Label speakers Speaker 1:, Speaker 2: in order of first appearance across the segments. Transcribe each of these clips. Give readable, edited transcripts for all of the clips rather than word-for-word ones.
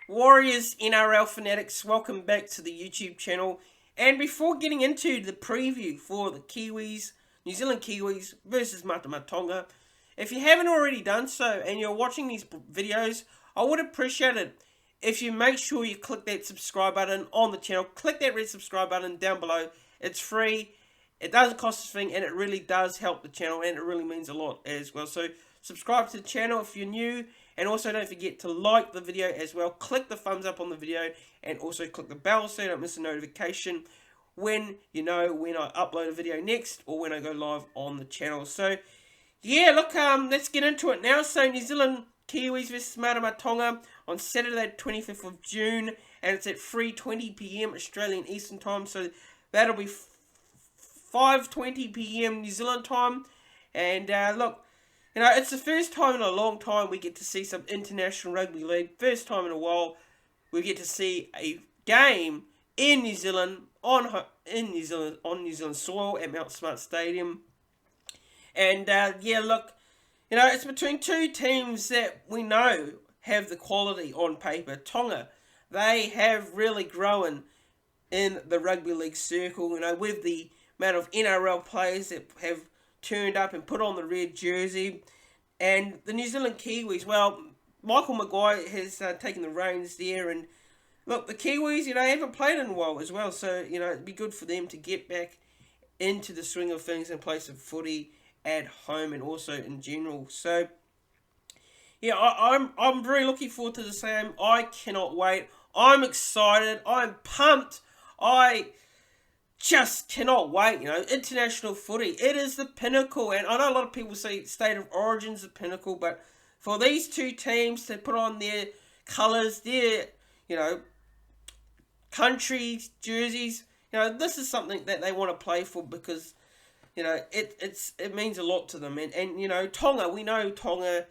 Speaker 1: Warriors NRL fanatics, welcome back to the YouTube channel. And before getting into the preview for the Kiwis, New Zealand Kiwis versus Tonga, if you haven't already done so and you're watching these videos, I would appreciate it if you make sure you click that subscribe button on the channel. Click that red subscribe button down below. It's free, it doesn't cost a thing, and it really does help the channel, and it really means a lot as well. So subscribe to the channel if you're new, and also don't forget to like the video as well. Click the thumbs up on the video, and also click the bell so you don't miss a notification when when I upload a video next, or when I go live on the channel. So yeah, look, let's get into it now. So New Zealand Kiwis versus Tonga on Saturday 25th of June, and it's at 3:20 PM Australian Eastern Time, so that'll be 5:20 PM New Zealand time. And look, it's the first time in a long time we get to see some international rugby league. First time in a while we get to see a game in New Zealand on New Zealand soil at Mount Smart Stadium. And yeah, look, it's between two teams that we know have the quality on paper. Tonga, they have really grown in the rugby league circle, with the amount of NRL players that have turned up and put on the red jersey. And the New Zealand Kiwis, well, Michael Maguire has taken the reins there. And look, the Kiwis, haven't played in a while as well. So, it'd be good for them to get back into the swing of things and play some footy at home and also in general. So, yeah, I'm very looking forward to this game. I cannot wait. I'm excited. I'm pumped. I just cannot wait. International footy, it is the pinnacle. And I know a lot of people say State of Origin's the pinnacle, but for these two teams to put on their colours, their, country jerseys, this is something that they want to play for, because, it means a lot to them. And Tonga, we know Tonga,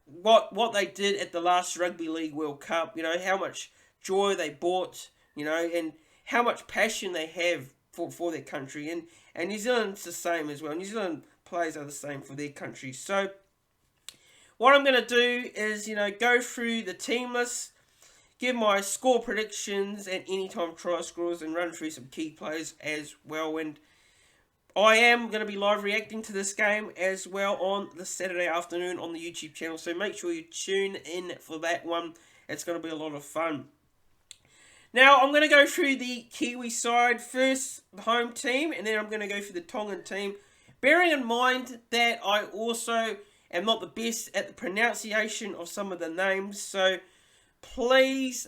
Speaker 1: what they did at the last Rugby League World Cup, how much joy they brought, and how much passion they have for their country. And New Zealand's the same as well. New Zealand players are the same for their country. So what I'm going to do is, go through the team list, give my score predictions and anytime try scorers, and run through some key players as well. And I am going to be live reacting to this game as well on the Saturday afternoon on the YouTube channel. So make sure you tune in for that one. It's going to be a lot of fun. Now, I'm going to go through the Kiwi side first, the home team, and then I'm going to go through the Tongan team. Bearing in mind that I also am not the best at the pronunciation of some of the names. So please,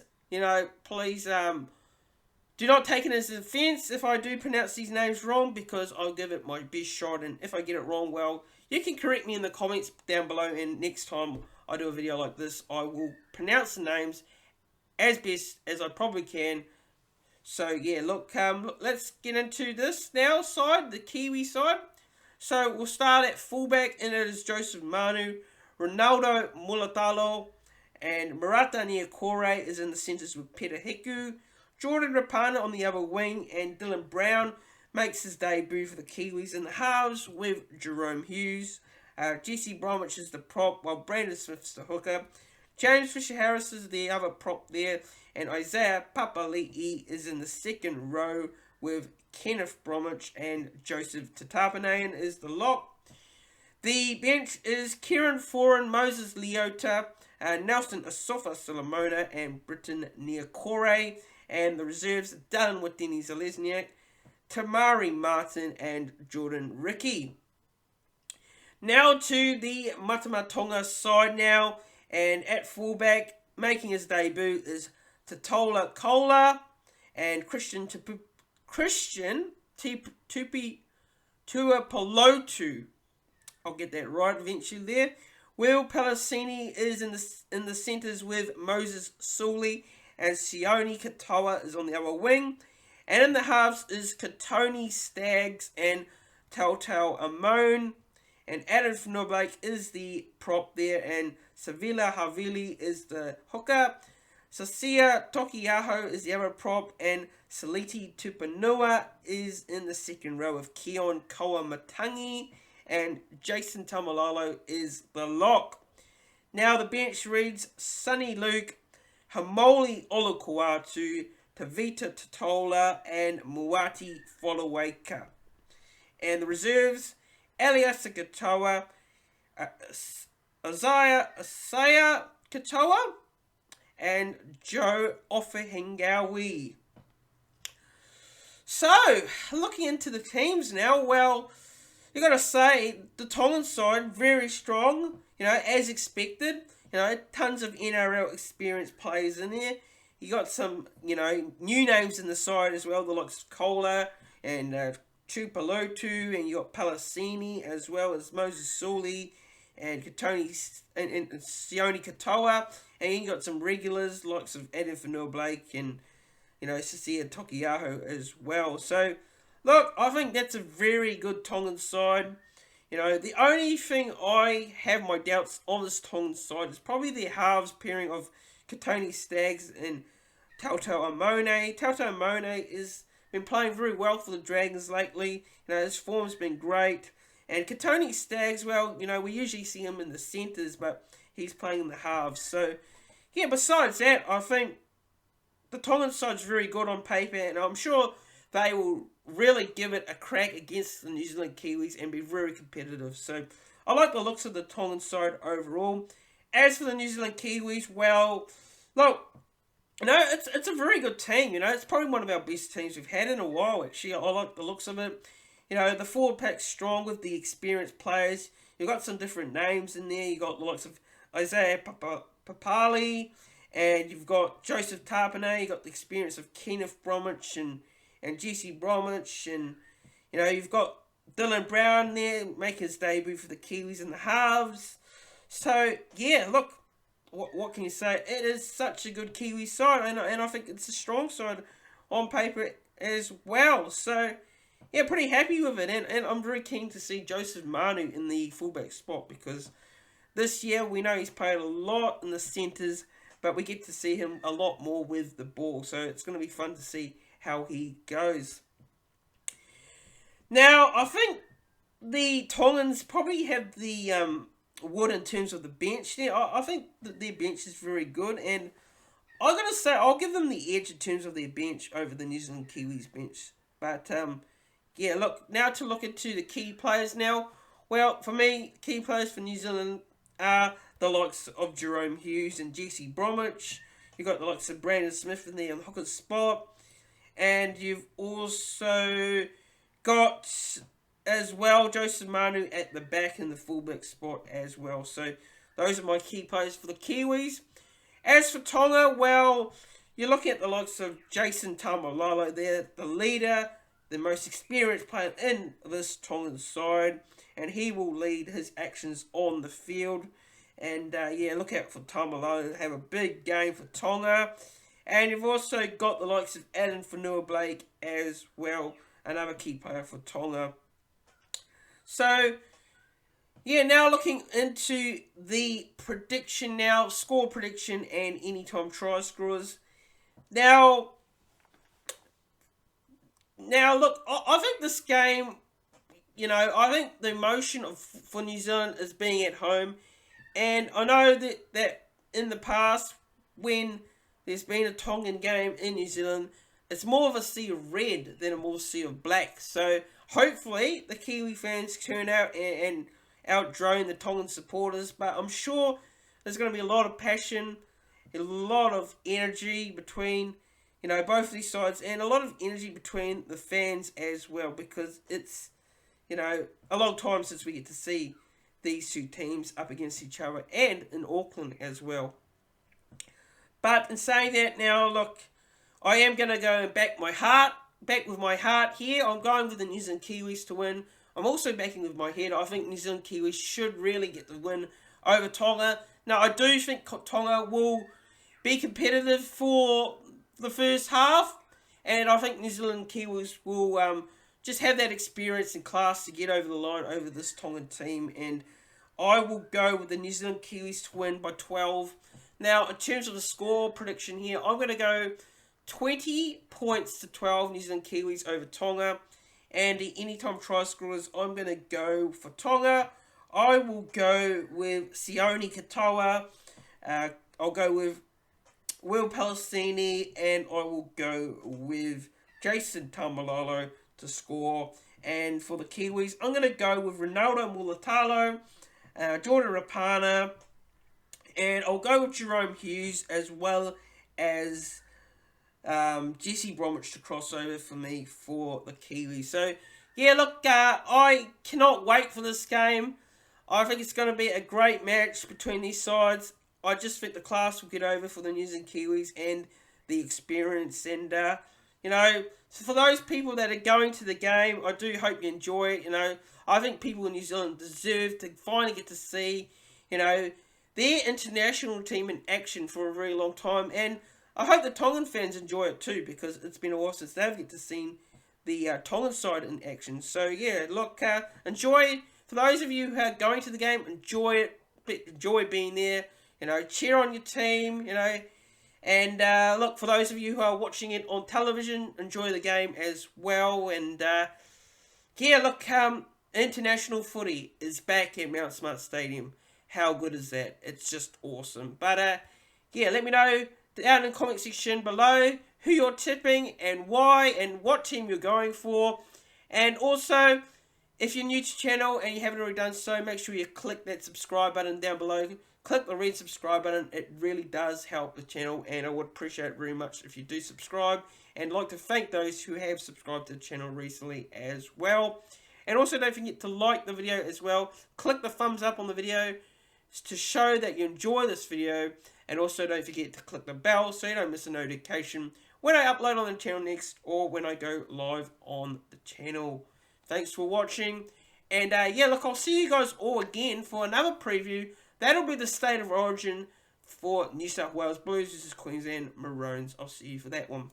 Speaker 1: please do not take it as an offense if I do pronounce these names wrong, because I'll give it my best shot. And if I get it wrong, well, you can correct me in the comments down below. And next time I do a video like this, I will pronounce the names as best as I probably can. So yeah, look, let's get into this now side, the Kiwi side. So we'll start at fullback, and it is Joseph Manu, Ronaldo Mulatalo, and Marata Niokore is in the centres with Peter Hiku. Jordan Rapana on the other wing, and Dylan Brown makes his debut for the Kiwis in the halves with Jerome Hughes. Jesse Bromwich is the prop, while Brandon Smith's the hooker. James Fisher-Harris is the other prop there, and Isaiah Papali'i is in the second row with Kenneth Bromwich, and Joseph Tatapanayan is the lock. The bench is Kieran Foran, Moses Leota, Nelson Asofa Solomona, and Britton Niokore. And the reserves are done with Denny Zalesniak, Tamari Martin, and Jordan Ricky. Now to the Tonga side now. And at fullback, making his debut is Tatola Kola and Christian Tuapolotu. I'll get that right eventually there. Will Palacini is in the centres with Moses Sully, and Sione Katoa is on the other wing. And in the halves is Katoni Staggs and Telltale Amon. And Adam Fnobake is the prop there, and Savila Havili is the hooker. Sasia Tokiaho is the other prop, and Saliti Tupanua is in the second row of Keon Kawamatangi, and Jason Tamalalo is the lock. Now the bench reads Sonny Luke, Hamoli Olukoatu, Tavita Totola, and Muati Foloweka. And the reserves, Eliasa Katoa, Asaya Katoa, and Joe Ofahengawi. So, looking into the teams now, well, you got to say, the Tongan side, very strong, as expected. Tons of NRL experienced players in there. You got some, new names in the side as well, the likes of Kola and Tupalotu, and you got Palasini as well as Moses Sully and Katoni and Sione Katoa, and you got some regulars likes of Adam Fanua-Blake and Sisia Tokiaho as well. So look, I think that's a very good Tongan side. The only thing I have my doubts on this Tongan side is probably the halves pairing of Katoni Staggs and Tautau Amone. Tautau Amone has been playing very well for the Dragons lately. His form's been great. And Katoni Staggs, well, we usually see him in the centres, but he's playing in the halves. So, yeah, besides that, I think the Tongan side's very good on paper, and I'm sure they will really give it a crack against the New Zealand Kiwis and be very competitive. So, I like the looks of the Tongan side overall. As for the New Zealand Kiwis, well, look, it's a very good team. It's probably one of our best teams we've had in a while, actually. I like the looks of it. The forward pack's strong with the experienced players. You've got some different names in there. You've got the likes of Isaiah Papali, and you've got Joseph Tapane. You've got the experience of Kenneth Bromwich and Jesse Bromwich. And, you've got Dylan Brown there making his debut for the Kiwis in the halves. So, yeah, look, what can you say? It is such a good Kiwi side, and I think it's a strong side on paper as well. So, yeah, pretty happy with it, and I'm very keen to see Joseph Manu in the fullback spot, because this year we know he's played a lot in the centres, but we get to see him a lot more with the ball, so it's going to be fun to see how he goes. Now, I think the Tongans probably have the wood in terms of the bench there. I think that their bench is very good, and I'm going to say I'll give them the edge in terms of their bench over the New Zealand Kiwis bench. But, yeah, now to look into the key players now. Well, for me, key players for New Zealand are the likes of Jerome Hughes and Jesse Bromwich. You've got the likes of Brandon Smith in there on the hooker spot. And you've also got, as well, Joseph Manu at the back in the fullback spot as well. So, those are my key players for the Kiwis. As for Tonga, well, you're looking at the likes of Jason Taumalolo there, the leader, the most experienced player in this Tongan side, and he will lead his actions on the field. And yeah, look out for Taumalolo to have a big game for Tonga. And you've also got the likes of Adam Fanua-Blake as well, another key player for Tonga. So, yeah, now looking into the prediction now, score prediction and anytime try scorers. Now, look, I think this game, I think the emotion for New Zealand is being at home. And I know that in the past, when there's been a Tongan game in New Zealand, it's more of a sea of red than a more sea of black. So, hopefully, the Kiwi fans turn out and out-drone the Tongan supporters. But I'm sure there's going to be a lot of passion, a lot of energy between both of these sides, and a lot of energy between the fans as well, because it's, a long time since we get to see these two teams up against each other, and in Auckland as well. But in saying that now, look, I am going to go back with my heart here. I'm going with the New Zealand Kiwis to win. I'm also backing with my head. I think New Zealand Kiwis should really get the win over Tonga. Now, I do think Tonga will be competitive for the first half, and I think New Zealand Kiwis will just have that experience and class to get over the line over this Tongan team, and I will go with the New Zealand Kiwis to win by 12. Now, in terms of the score prediction here, I'm going to go 20 points to 12 New Zealand Kiwis over Tonga, and the anytime try scorers, I'm going to go for Tonga. I will go with Sione Katoa. I'll go with Will Palestini, and I will go with Jason Taumalolo to score. And for the Kiwis, I'm going to go with Ronaldo Mulatalo, Jordan Rapana, and I'll go with Jerome Hughes as well as Jesse Bromwich to cross over for me for the Kiwis. So, yeah, look, I cannot wait for this game. I think it's going to be a great match between these sides. I just think the class will get over for the New Zealand Kiwis and the experience. And, so for those people that are going to the game, I do hope you enjoy it. I think people in New Zealand deserve to finally get to see, their international team in action for a very long time. And I hope the Tongan fans enjoy it too, because it's been a while since they've get to see the Tongan side in action. So, yeah, look, enjoy it. For those of you who are going to the game, enjoy it. Enjoy being there. Cheer on your team, And, look, for those of you who are watching it on television, enjoy the game as well. And, yeah, look, international footy is back at Mount Smart Stadium. How good is that? It's just awesome. But, yeah, let me know down in the comment section below who you're tipping and why and what team you're going for. And also, if you're new to the channel and you haven't already done so, make sure you click that subscribe button down below. Click the red subscribe button. It really does help the channel, and I would appreciate it very much if you do subscribe. And I'd like to thank those who have subscribed to the channel recently as well. And also don't forget to like the video as well. Click the thumbs up on the video to show that you enjoy this video. And also don't forget to click the bell so you don't miss a notification when I upload on the channel next or when I go live on the channel. Thanks for watching. And yeah, look, I'll see you guys all again for another preview. That'll be the State of Origin for New South Wales Blues versus Queensland Maroons. I'll see you for that one.